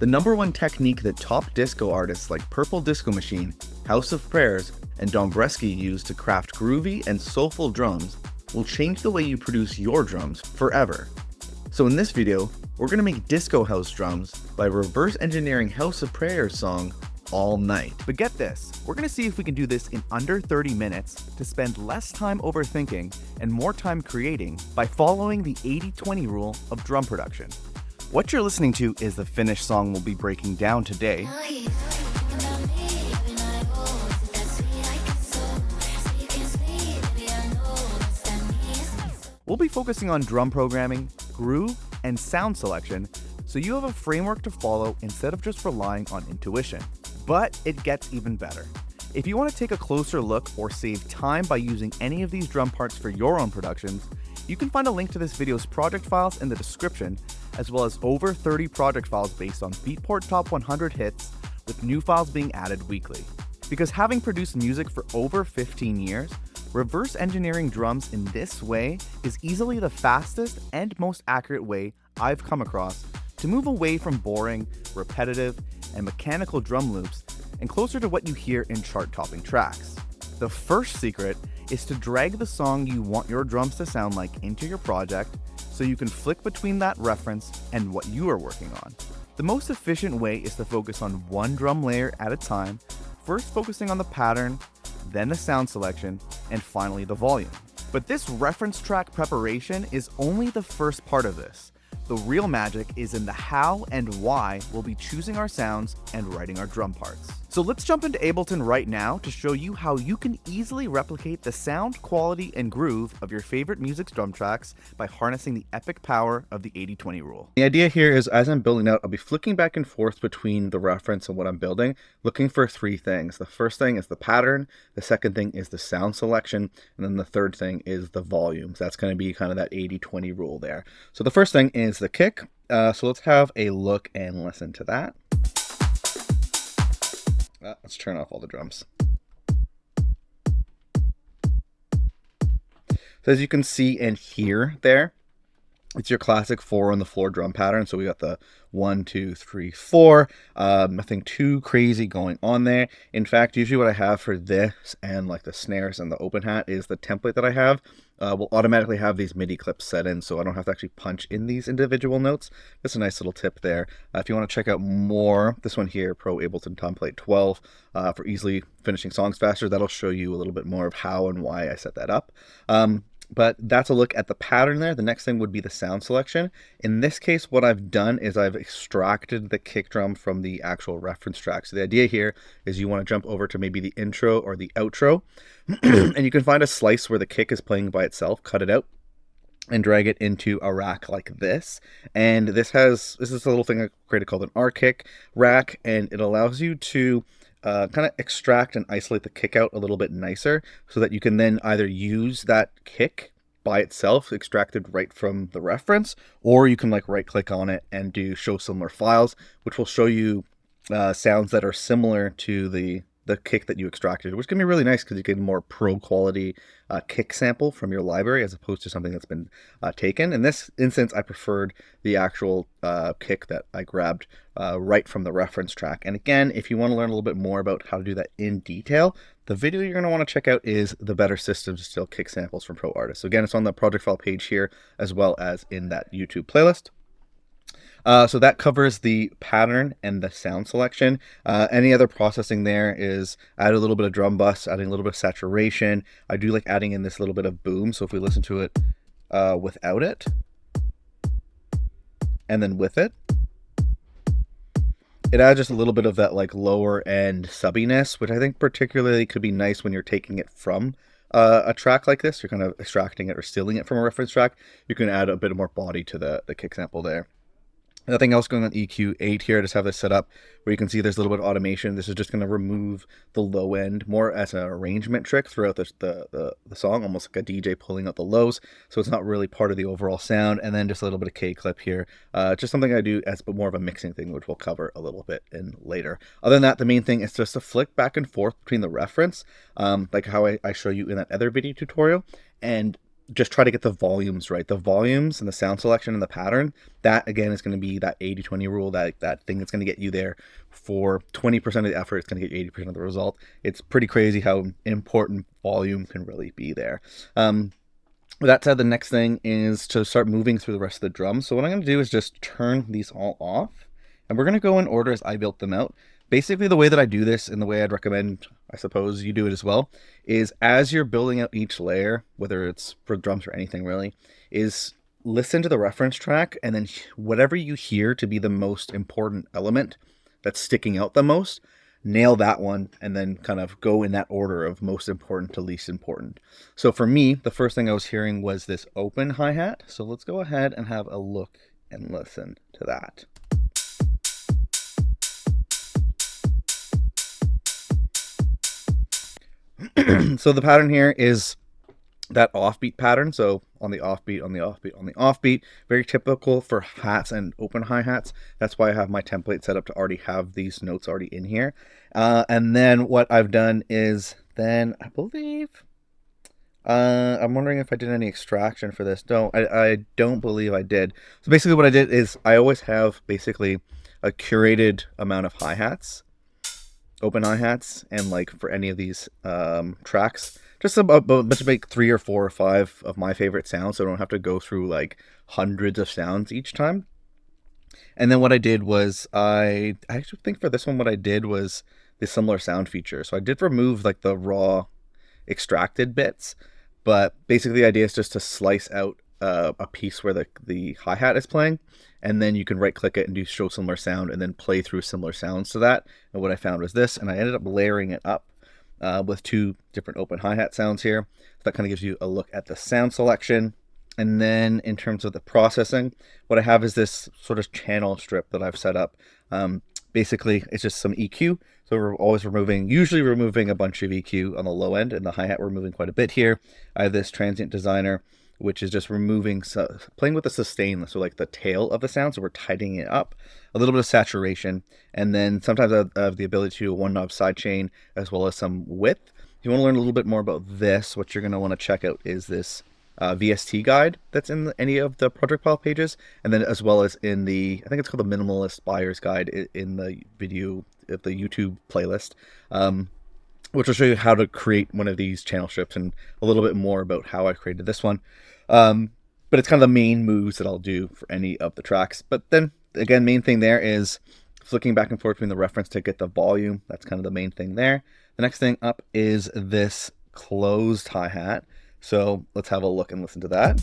The #1 technique that top disco artists like Purple Disco Machine, House of Prayers, and Dombresky use to craft groovy and soulful drums will change the way you produce your drums forever. So in this video, we're going to make disco house drums by reverse engineering House of Prayers' song All Night. But get this, we're going to see if we can do this in under 30 minutes to spend less time overthinking and more time creating by following the 80-20 rule of drum production. What you're listening to is the finished song we'll be breaking down today. We'll be focusing on drum programming, groove, and sound selection, so you have a framework to follow instead of just relying on intuition. But it gets even better. If you want to take a closer look or save time by using any of these drum parts for your own productions, you can find a link to this video's project files in the description, as well as over 30 project files based on Beatport Top 100 hits, with new files being added weekly. Because having produced music for over 15 years, reverse engineering drums in this way is easily the fastest and most accurate way I've come across to move away from boring, repetitive, and mechanical drum loops and closer to what you hear in chart-topping tracks. The first secret is to drag the song you want your drums to sound like into your project so you can flick between that reference and what you are working on. The most efficient way is to focus on one drum layer at a time, first focusing on the pattern, then the sound selection, and finally the volume. But this reference track preparation is only the first part of this. The real magic is in the how and why we'll be choosing our sounds and writing our drum parts. So let's jump into Ableton right now to show you how you can easily replicate the sound, quality, and groove of your favorite music's drum tracks by harnessing the epic power of the 80-20 rule. The idea here is, as I'm building out, I'll be flicking back and forth between the reference and what I'm building, looking for three things. The first thing is the pattern, the second thing is the sound selection, and then the third thing is the volumes. That's going to be kind of that 80-20 rule there. So the first thing is the kick. So let's have a look and listen to that. Let's turn off all the drums. So as you can see and hear there, it's your classic 4 on the floor drum pattern. So we got the 1, 2, 3, 4. Nothing too crazy going on there. In fact, usually what I have for this and like the snares and the open hat is the template that I have will automatically have these MIDI clips set in, so I don't have to actually punch in these individual notes. That's a nice little tip there. If you want to check out more, this one here, Pro Ableton Template 12, for easily finishing songs faster, that'll show you a little bit more of how and why I set that up. But that's a look at the pattern there. The next thing would be the sound selection. In this case, what I've done is I've extracted the kick drum from the actual reference track. So the idea here is you want to jump over to maybe the intro or the outro, and you can find a slice where the kick is playing by itself, cut it out, and drag it into a rack like this. And this is a little thing I created called an R-kick rack, and it allows you to kind of extract and isolate the kick out a little bit nicer so that you can then either use that kick by itself extracted right from the reference, or you can like right click on it and do show similar files, which will show you sounds that are similar to the kick that you extracted, which can be really nice because you get more pro quality kick sample from your library as opposed to something that's been taken. In this instance, I preferred the actual kick that I grabbed right from the reference track. And again, if you want to learn a little bit more about how to do that in detail, the video you're going to want to check out is the Better Systems to Steal Kick Samples from Pro Artists. So again, it's on the project file page here as well as in that YouTube playlist. So that covers the pattern and the sound selection. Any other processing there is add a little bit of drum bus, adding a little bit of saturation. I do like adding in this little bit of boom. So if we listen to it without it, and then with it, it adds just a little bit of that like lower end subbiness, which I think particularly could be nice when you're taking it from a track like this. You're kind of extracting it or stealing it from a reference track. You can add a bit more body to the kick sample there. Nothing else going on EQ8 here. I just have this set up where you can see there's a little bit of automation. This is just going to remove the low end more as an arrangement trick throughout the song, almost like a DJ pulling out the lows. So it's not really part of the overall sound. And then just a little bit of K-clip here. Just something I do as more of a mixing thing, which we'll cover a little bit in later. Other than that, the main thing is just to flick back and forth between the reference, like how I show you in that other video tutorial. And just try to get the volumes right. The volumes and the sound selection and the pattern, that again is going to be that 80-20 rule, that thing that's going to get you there for 20% of the effort. It's going to get 80% of the result. It's pretty crazy how important volume can really be there. With that said, the next thing is to start moving through the rest of the drums. So what I'm going to do is just turn these all off, and we're going to go in order as I built them out. Basically, the way that I do this, and the way I'd recommend, I suppose, you do it as well, is as you're building out each layer, whether it's for drums or anything really, is listen to the reference track, and then whatever you hear to be the most important element that's sticking out the most, nail that one, and then kind of go in that order of most important to least important. So for me, the first thing I was hearing was this open hi-hat. So let's go ahead and have a look and listen to that. So the pattern here is that offbeat pattern. So on the offbeat, on the offbeat, on the offbeat, very typical for hats and open hi-hats. That's why I have my template set up to already have these notes already in here. And then what I've done is then I believe, I'm wondering if I did any extraction for this. No, I don't believe I did. So basically what I did is I always have basically a curated amount of hi-hats, open hi-hats, and like for any of these tracks, just about to make 3 or 4 or 5 of my favorite sounds, so I don't have to go through like hundreds of sounds each time. And then what I did was I actually think for this one what I did was the similar sound feature. So I did remove like the raw extracted bits, but basically the idea is just to slice out a piece where the hi-hat is playing, and then you can right click it and do show similar sound and then play through similar sounds to that. And what I found was this, and I ended up layering it up with 2 different open hi-hat sounds here. So that kind of gives you a look at the sound selection. And then in terms of the processing, what I have is this sort of channel strip that I've set up. Basically, it's just some EQ. So we're always usually removing a bunch of EQ on the low end, and the hi-hat we're removing quite a bit here. I have this transient designer, which is just removing, playing with the sustain, so like the tail of the sound, so we're tightening it up, a little bit of saturation, and then sometimes I have the ability to do a 1-knob sidechain as well as some width. If you want to learn a little bit more about this, what you're going to want to check out is this VST guide that's in any of the project file pages, and then as well as in the, I think it's called the Minimalist Buyer's Guide in the video of the YouTube playlist, which will show you how to create one of these channel strips and a little bit more about how I created this one. But it's kind of the main moves that I'll do for any of the tracks. But then again, main thing there is flicking back and forth between the reference to get the volume. That's kind of the main thing there. The next thing up is this closed hi-hat. So let's have a look and listen to that.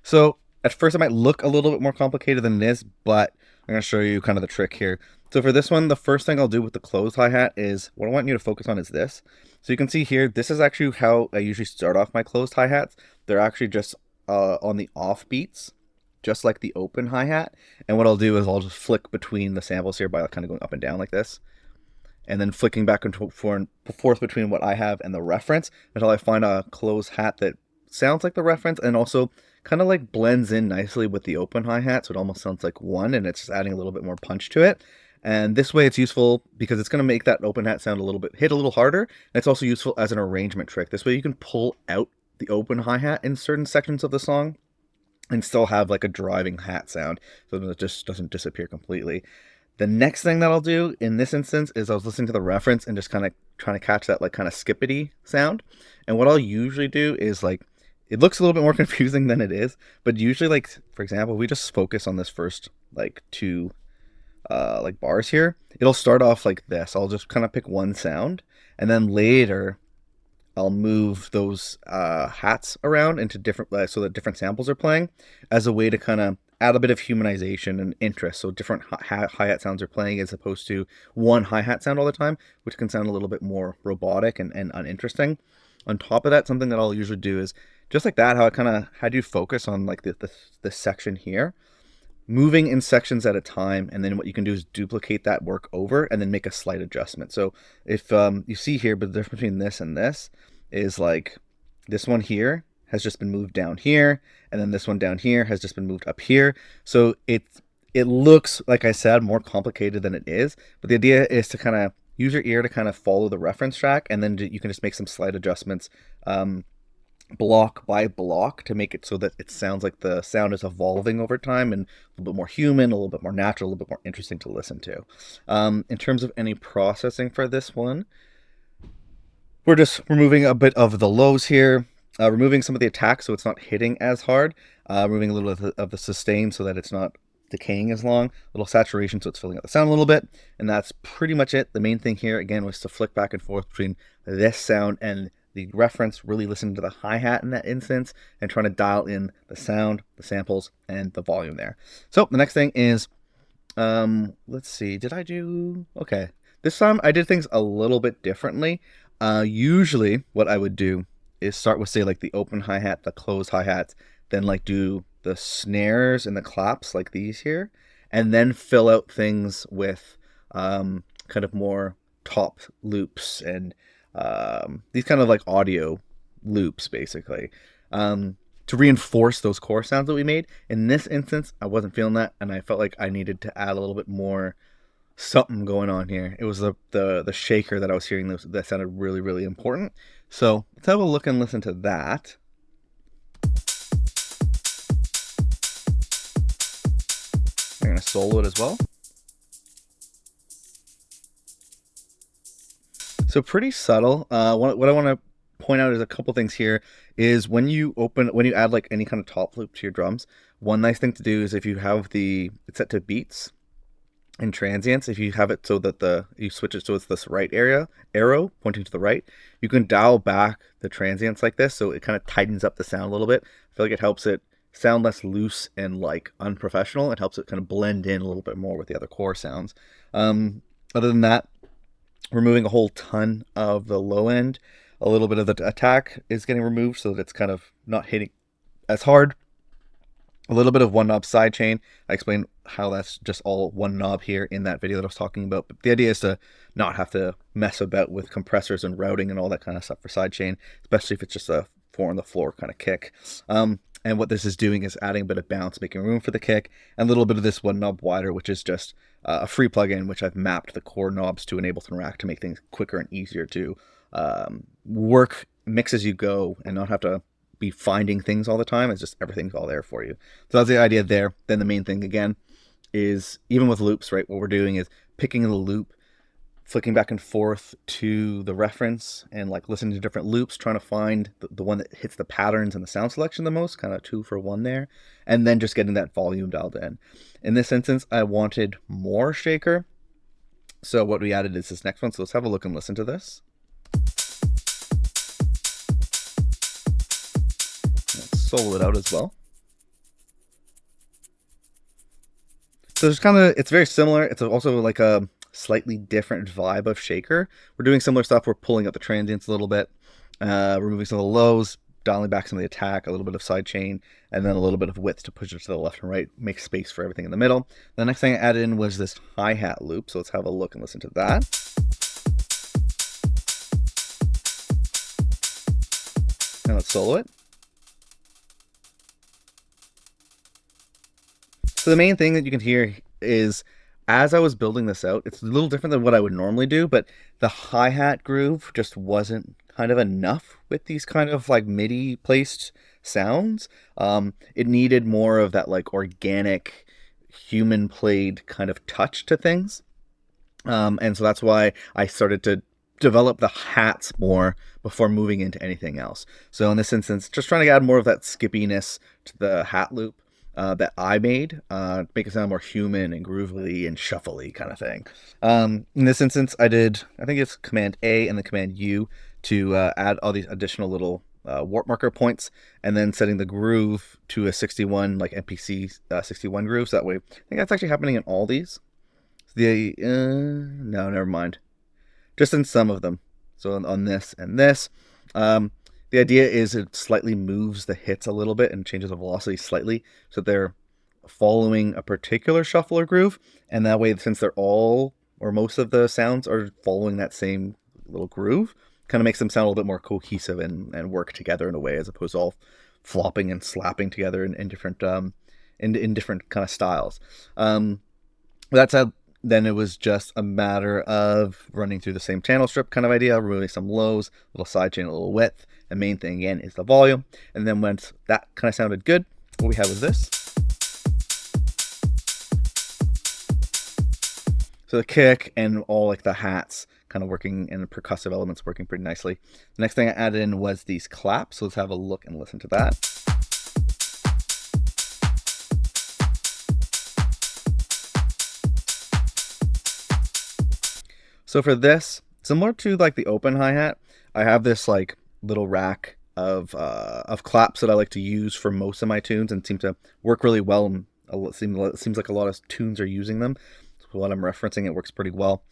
So at first it might look a little bit more complicated than it is, but I'm going to show you kind of the trick here. So for this one, the first thing I'll do with the closed hi-hat is, what I want you to focus on is this. So you can see here, this is actually how I usually start off my closed hi-hats. They're actually just on the off beats, just like the open hi-hat. And what I'll do is I'll just flick between the samples here by kind of going up and down like this, and then flicking back and forth between what I have and the reference until I find a closed hat that sounds like the reference and also kind of like blends in nicely with the open hi-hat, so it almost sounds like one, and it's just adding a little bit more punch to it. And this way it's useful because it's going to make that open hat sound hit a little harder, and it's also useful as an arrangement trick. This way you can pull out the open hi-hat in certain sections of the song and still have like a driving hat sound, so that it just doesn't disappear completely. The next thing that I'll do in this instance is I was listening to the reference and just kind of trying to catch that like kind of skippity sound. And what I'll usually do is like, it looks a little bit more confusing than it is, but usually, like, for example, we just focus on this first like 2 like bars here. It'll start off like this. I'll just kind of pick one sound, and then later I'll move those hats around into different, so that different samples are playing, as a way to kind of add a bit of humanization and interest. So different hi-hat sounds are playing as opposed to one hi-hat sound all the time, which can sound a little bit more robotic and uninteresting. On top of that, something that I'll usually do is just like that, how I kind of had you focus on like this section here, moving in sections at a time, and then what you can do is duplicate that work over and then make a slight adjustment. So if you see here, but the difference between this and this is like this one here has just been moved down here, and then this one down here has just been moved up here. So it it looks, like I said, more complicated than it is, but the idea is to kind of use your ear to kind of follow the reference track, and then you can just make some slight adjustments, block by block, to make it so that it sounds like the sound is evolving over time and a little bit more human, a little bit more natural, a little bit more interesting to listen to. In terms of any processing for this one, we're just removing a bit of the lows here, removing some of the attack so it's not hitting as hard, removing a little of the sustain so that it's not decaying as long, a little saturation so it's filling out the sound a little bit, and that's pretty much it. The main thing here, again, was to flick back and forth between this sound and the reference, really listening to the hi-hat in that instance, and trying to dial in the sound, the samples, and the volume there. So the next thing is, let's see, okay. This time I did things a little bit differently. Usually what I would do is start with, say, like the open hi-hat, the closed hi-hats, then like do the snares and the claps like these here, and then fill out things with kind of more top loops and these kind of like audio loops, basically, to reinforce those core sounds that we made. In this instance, I wasn't feeling that, and I felt like I needed to add a little bit more something going on here. It was the shaker that I was hearing that sounded really, really important. So let's have a look and listen to that. I'm going to solo it as well. So pretty subtle. What I want to point out is a couple things here. Is when you add like any kind of top loop to your drums, one nice thing to do is, if you have it's set to beats and transients, if you have it so that you switch it so it's this right arrow pointing to the right, you can dial back the transients like this, so it kind of tightens up the sound a little bit. I feel like it helps it sound less loose and like unprofessional. It helps it kind of blend in a little bit more with the other core sounds. Other than that, removing a whole ton of the low end. A little bit of the attack is getting removed so that it's kind of not hitting as hard. A little bit of one knob sidechain. I explained how that's just all one knob here in that video that I was talking about. But the idea is to not have to mess about with compressors and routing and all that kind of stuff for sidechain, especially if it's just a 4 on the floor kind of kick. And what this is doing is adding a bit of bounce, making room for the kick, and a little bit of this one knob wider, which is just a free plugin, which I've mapped the core knobs to an Ableton rack to make things quicker and easier to work, mix as you go, and not have to be finding things all the time. It's just everything's all there for you. So that's the idea there. Then the main thing, again, is even with loops, right, what we're doing is picking the loop, flicking back and forth to the reference, and like listening to different loops, trying to find the one that hits the patterns and the sound selection the most, kind of 2 for 1 there, and then just getting that volume dialed in. In this instance, I wanted more shaker, so what we added is this next one. So let's have a look and listen to this. Let's solo it out as well. So it's very similar. It's also like a slightly different vibe of shaker. We're doing similar stuff. We're pulling up the transients a little bit, removing some of the lows, dialing back some of the attack, a little bit of side chain, and then a little bit of width to push it to the left and right, make space for everything in the middle. The next thing I added in was this hi-hat loop. So let's have a look and listen to that. Now let's solo it. So the main thing that you can hear is, as I was building this out, it's a little different than what I would normally do, but the hi-hat groove just wasn't kind of enough with these kind of like MIDI placed sounds. It needed more of that like organic, human played kind of touch to things. And so that's why I started to develop the hats more before moving into anything else. So in this instance, just trying to add more of that skippiness to the hat loop that I made, make it sound more human and groovily and shuffly kind of thing. In this instance, I think it's Command A and the Command U to add all these additional little warp marker points, and then setting the groove to a 61, like MPC 61 groove. So that way, I think that's actually happening in all these. No, never mind. Just in some of them. So on this and this. The idea is it slightly moves the hits a little bit and changes the velocity slightly, so they're following a particular shuffle or groove, and that way, since they're all, or most of the sounds are following that same little groove, kind of makes them sound a little bit more cohesive and work together in a way, as opposed to all flopping and slapping together in different in different kind of styles. That's how. Then it was just a matter of running through the same channel strip kind of idea, removing some lows, little sidechain, a little width. The main thing again is the volume. And then once that kind of sounded good, what we have is this. So the kick and all like the hats kind of working, and the percussive elements working pretty nicely. The next thing I added in was these claps. So let's have a look and listen to that. So for this, similar to like the open hi-hat, I have this like little rack of claps that I like to use for most of my tunes and seem to work really well. And it seems like a lot of tunes are using them. So what I'm referencing, it works pretty well.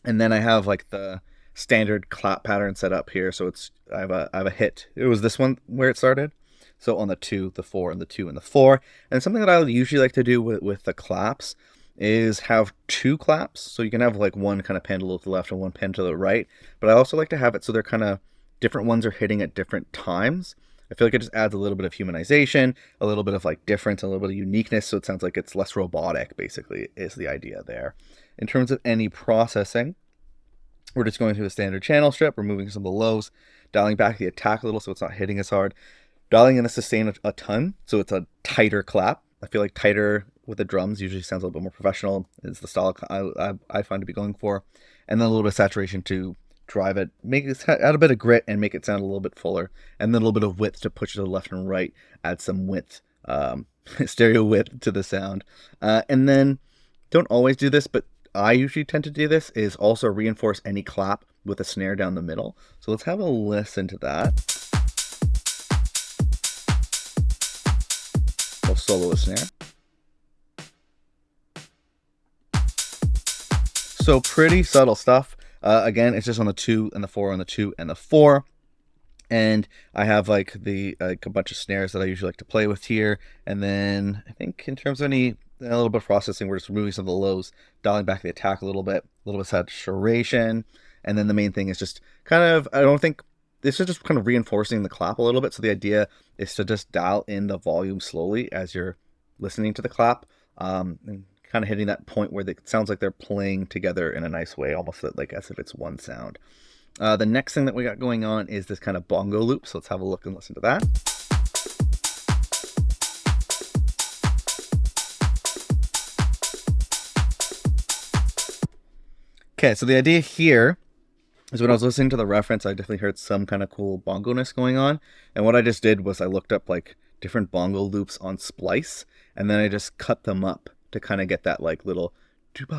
And then I have like the standard clap pattern set up here. So I have a hit. It was this one where it started. So on the 2, the 4, and the 2 and the 4. And something that I usually like to do with the claps is have 2 claps. So you can have like one kind of pen to the left and one pen to the right. But I also like to have it so they're kind of different ones are hitting at different times. I feel like it just adds a little bit of humanization, a little bit of like difference, a little bit of uniqueness. So it sounds like it's less robotic, basically, is the idea there. In terms of any processing, we're just going through the standard channel strip, removing some of the lows, dialing back the attack a little so it's not hitting as hard, dialing in the sustain a ton so it's a tighter clap. I feel like tighter with the drums usually sounds a little bit more professional. It's the style I find to be going for. And then a little bit of saturation to drive it, make it add a bit of grit and make it sound a little bit fuller. And then a little bit of width to push it to the left and right, add some width, stereo width to the sound. And then don't always do this, but I usually tend to do this, is also reinforce any clap with a snare down the middle. So let's have a listen to that. We'll solo a snare. So pretty subtle stuff. Again, it's just on the 2 and the 4, on the 2 and the 4. And I have like a bunch of snares that I usually like to play with here. And then I think in terms of a little bit of processing, we're just removing some of the lows, dialing back the attack a little bit of saturation. And then the main thing is just kind of, I don't think, this is just kind of reinforcing the clap a little bit. So the idea is to just dial in the volume slowly as you're listening to the clap. And kind of hitting that point where it sounds like they're playing together in a nice way, almost like as if it's one sound. The next thing that we got going on is this kind of bongo loop. So let's have a look and listen to that. Okay, so the idea here is when I was listening to the reference, I definitely heard some kind of cool bongo-ness going on. And what I just did was I looked up like different bongo loops on Splice, and then I just cut them up to kind of get that like little kind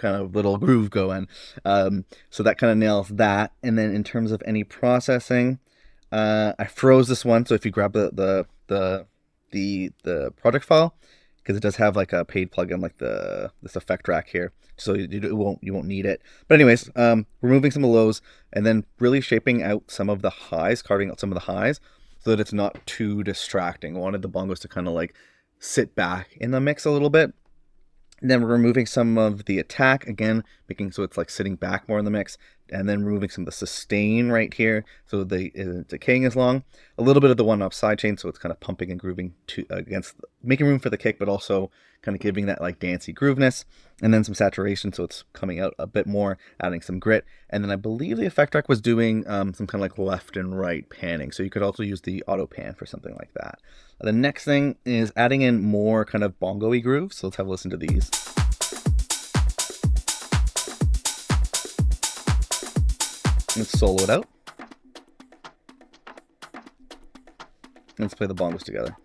of little groove going. So that kind of nails that. And then in terms of any processing, I froze this one. So if you grab the project file, because it does have like a paid plugin like this effect rack here, so you won't need it. But anyways, removing some of the lows and then really shaping out some of the highs, carving out some of the highs so that it's not too distracting. I wanted the bongos to kind of like sit back in the mix a little bit. And then we're removing some of the attack, again, making so it's like sitting back more in the mix, and then removing some of the sustain right here so the isn't decaying as long. A little bit of the one-up sidechain, so it's kind of pumping and grooving against, making room for the kick, but also kind of giving that like dancey grooveness. And then some saturation, so it's coming out a bit more, adding some grit. And then I believe the effect rack was doing some kind of like left and right panning, so you could also use the auto pan for something like that. The next thing is adding in more kind of bongo-y grooves, so let's have a listen to these. Let's solo it out. Let's play the bongos together.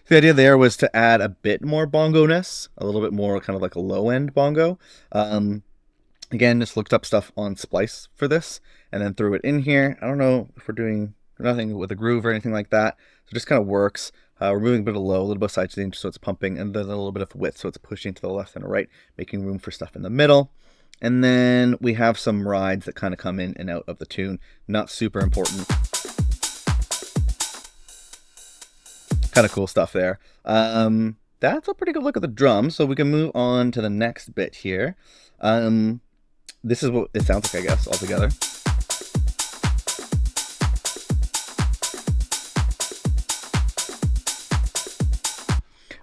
The idea there was to add a bit more bongo-ness, a little bit more kind of like a low-end bongo. Again, just looked up stuff on Splice for this, and then threw it in here. I don't know if we're doing nothing with a groove or anything like that. So it just kind of works. We're moving a bit of low, a little bit of side change, so it's pumping, and then a little bit of width, so it's pushing to the left and the right, making room for stuff in the middle. And then we have some rides that kind of come in and out of the tune. Not super important. Kind of cool stuff there. That's a pretty good look at the drums, so we can move on to the next bit here. This is what it sounds like, I guess, altogether.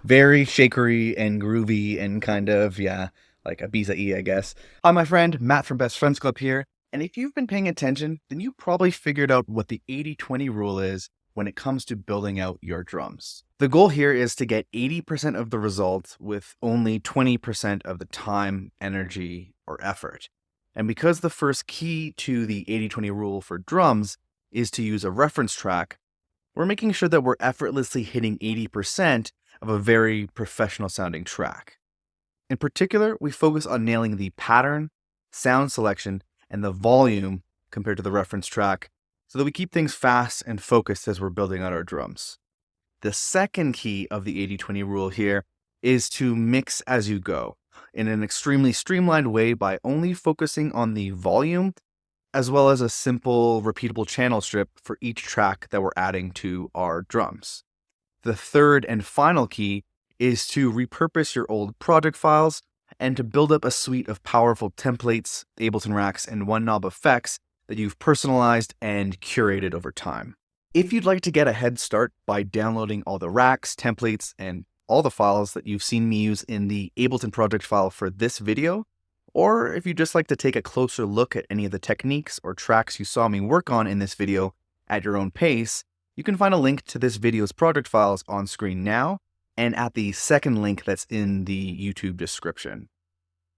Very shakery and groovy and kind of, yeah, like a Ibiza-y, I guess. Hi, my friend, Matt from Best Friends Club here. And if you've been paying attention, then you probably figured out what the 80-20 rule is when it comes to building out your drums. The goal here is to get 80% of the result with only 20% of the time, energy, or effort. And because the first key to the 80-20 rule for drums is to use a reference track, we're making sure that we're effortlessly hitting 80% of a very professional sounding track. In particular, we focus on nailing the pattern, sound selection, and the volume compared to the reference track so that we keep things fast and focused as we're building out our drums. The second key of the 80-20 rule here is to mix as you go in an extremely streamlined way by only focusing on the volume as well as a simple repeatable channel strip for each track that we're adding to our drums. The third and final key is to repurpose your old project files and to build up a suite of powerful templates, Ableton racks, and one knob effects that you've personalized and curated over time. If you'd like to get a head start by downloading all the racks, templates, and all the files that you've seen me use in the Ableton project file for this video, or if you'd just like to take a closer look at any of the techniques or tracks you saw me work on in this video at your own pace, you can find a link to this video's project files on screen now and at the second link that's in the YouTube description.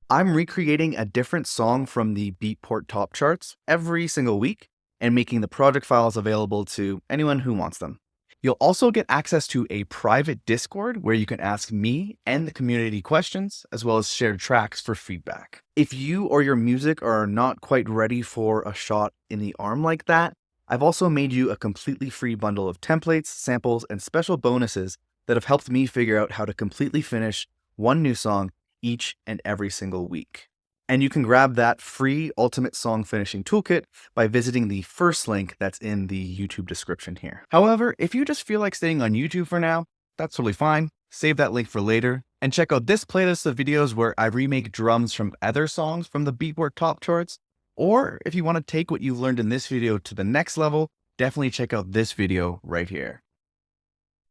I'm recreating a different song from the Beatport top charts every single week and making the project files available to anyone who wants them. You'll also get access to a private Discord where you can ask me and the community questions, as well as share tracks for feedback. If you or your music are not quite ready for a shot in the arm like that, I've also made you a completely free bundle of templates, samples, and special bonuses that have helped me figure out how to completely finish one new song each and every single week. And you can grab that free Ultimate Song Finishing Toolkit by visiting the first link that's in the YouTube description here. However, if you just feel like staying on YouTube for now, that's totally fine. Save that link for later and check out this playlist of videos where I remake drums from other songs from the Beatport top charts. Or if you want to take what you learned in this video to the next level, definitely check out this video right here.